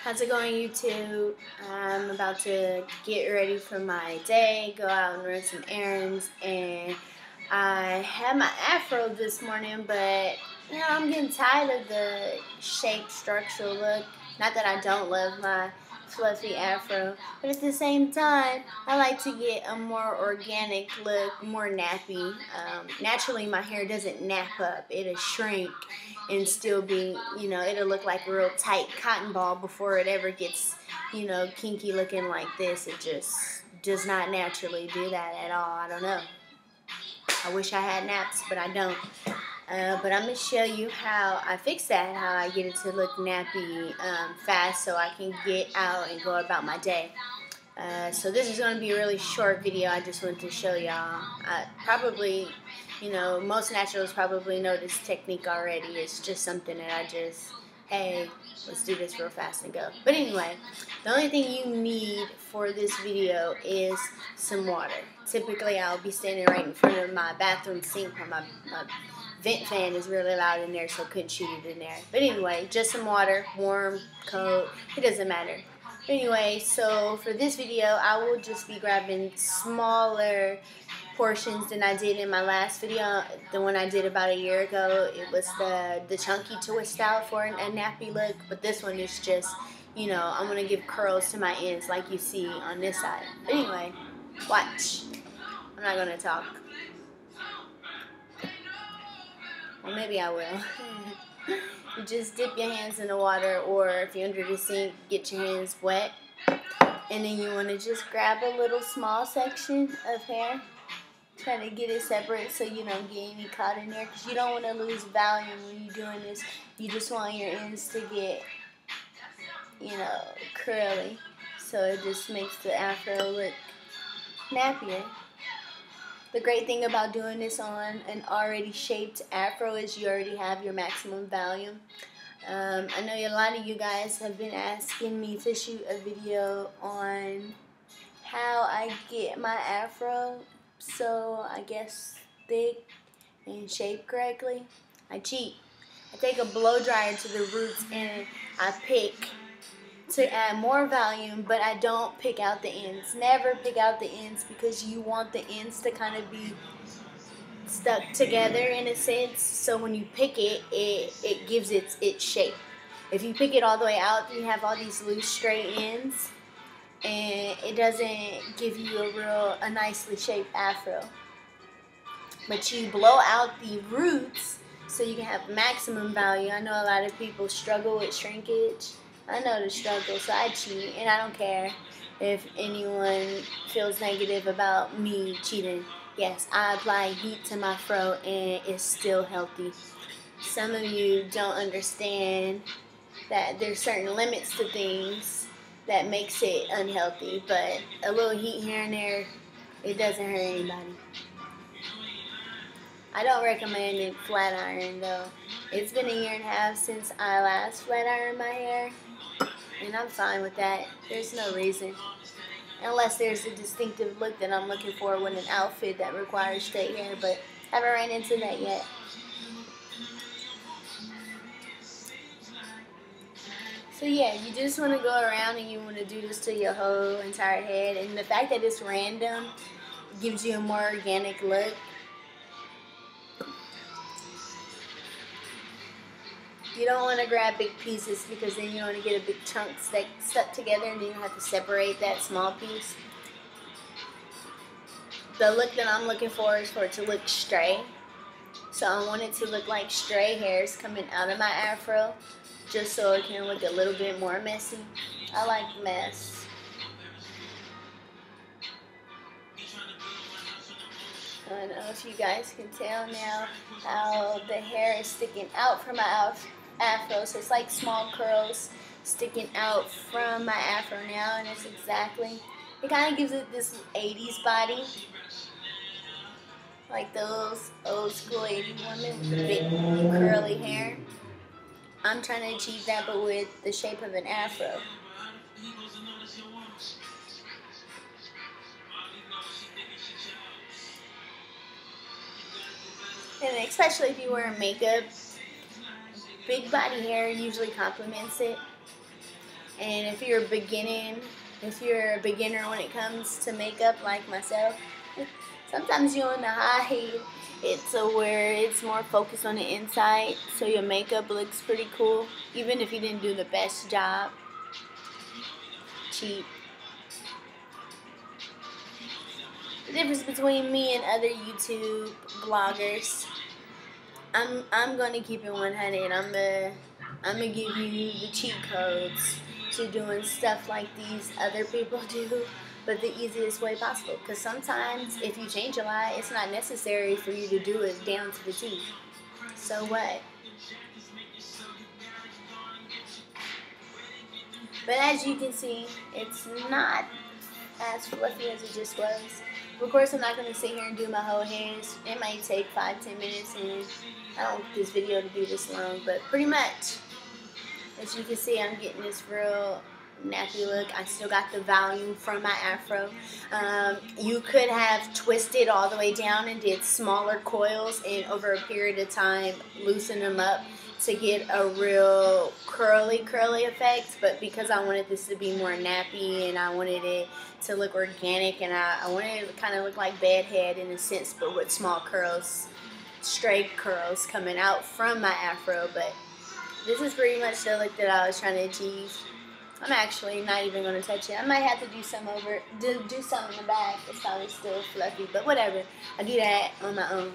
How's it going, YouTube? I'm about to get ready for my day, go out and run some errands, and I had my afro this morning, but I'm getting tired of the shape structural look. Not that I don't love my fluffy afro, but at the same time, I like to get a more organic look, more nappy. Naturally, my hair doesn't nap up. It'll shrink and still be, it'll look like a real tight cotton ball before it ever gets, kinky looking like this. It just does not naturally do that at all. I don't know. I wish I had naps, but I don't. But I'm going to show you how I fix that, how I get it to look nappy fast so I can get out and go about my day. So this is going to be a really short video. I just wanted to show y'all. Probably, most naturals probably know this technique already. It's just something that I just, hey, let's do this real fast and go. But anyway, the only thing you need for this video is some water. Typically, I'll be standing right in front of my bathroom sink. My vent fan is really loud in there, so I couldn't shoot it in there. But anyway, just some water, warm, cold, it doesn't matter. Anyway, so for this video, I will just be grabbing smaller portions than I did in my last video, the one I did about a year ago. It was the chunky twist out for a nappy look, but this one is just, I'm going to give curls to my ends like you see on this side. But anyway, watch. I'm not going to talk. Well, maybe I will. You just dip your hands in the water, or if you're under the sink, get your hands wet. And then you want to just grab a little small section of hair. Try to get it separate so you don't get any caught in there, because you don't want to lose volume when you're doing this. You just want your ends to get, curly. So it just makes the afro look nappier. The great thing about doing this on an already shaped afro is you already have your maximum volume. I know a lot of you guys have been asking me to shoot a video on how I get my afro so I guess thick and shaped correctly. I cheat. I take a blow dryer to the roots and I pick to add more volume, but I don't pick out the ends. Never pick out the ends, because you want the ends to kind of be stuck together in a sense. So when you pick it, it gives its shape. If you pick it all the way out, you have all these loose straight ends, and it doesn't give you a nicely shaped afro. But you blow out the roots so you can have maximum value. I know a lot of people struggle with shrinkage. I know the struggle, so I cheat, and I don't care if anyone feels negative about me cheating. Yes, I apply heat to my fro, and it's still healthy. Some of you don't understand that there's certain limits to things that makes it unhealthy, but a little heat here and there, it doesn't hurt anybody. I don't recommend it flat iron though. It's been a year and a half since I last flat ironed my hair, and I'm fine with that. There's no reason. Unless there's a distinctive look that I'm looking for with an outfit that requires straight hair, but I haven't ran into that yet. So yeah, you just want to go around and you want to do this to your whole entire head, and the fact that it's random gives you a more organic look. You don't want to grab big pieces, because then you don't want to get a big chunk stuck together, and then you have to separate that small piece. The look that I'm looking for is for it to look straight. So I want it to look like stray hairs coming out of my afro, just so it can look a little bit more messy. I like mess. I don't know if you guys can tell now how the hair is sticking out from my afro, so it's like small curls sticking out from my afro now, and it's exactly, it kind of gives it this 80s body, like those old school 80s women with the big curly hair. I'm trying to achieve that, but with the shape of an afro. And especially if you wear makeup, big body hair usually complements it. And if you're a beginner when it comes to makeup like myself, sometimes you want to hide it to where it's more focused on the inside, so your makeup looks pretty cool, even if you didn't do the best job. Cheap. The difference between me and other YouTube bloggers, I'm gonna keep it 100. I'm gonna give you the cheat codes to doing stuff like these other people do, but the easiest way possible. Because sometimes if you change a lot, it's not necessary for you to do it down to the T. So what? But as you can see, it's not as fluffy as it just was. Of course, I'm not going to sit here and do my whole hands. It might take 5-10 minutes, and I don't want this video to be this long, but pretty much, as you can see, I'm getting this real nappy look. I still got the volume from my afro. You could have twisted all the way down and did smaller coils, and over a period of time loosen them up to get a real curly effect. But because I wanted this to be more nappy and I wanted it to look organic, and I wanted it to kind of look like Bedhead in a sense, but with small curls, straight curls coming out from my afro. But this is pretty much the look that I was trying to achieve. I'm actually not even going to touch it. I might have to do some in the back. It's probably still fluffy, but whatever. I do that on my own.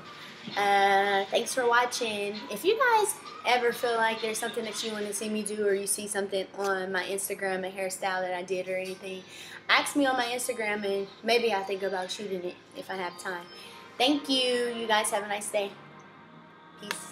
Thanks for watching. If you guys ever feel like there's something that you want to see me do, or you see something on my Instagram, a hairstyle that I did or anything, ask me on my Instagram, and maybe I'll think about shooting it if I have time. Thank you. You guys have a nice day. Peace.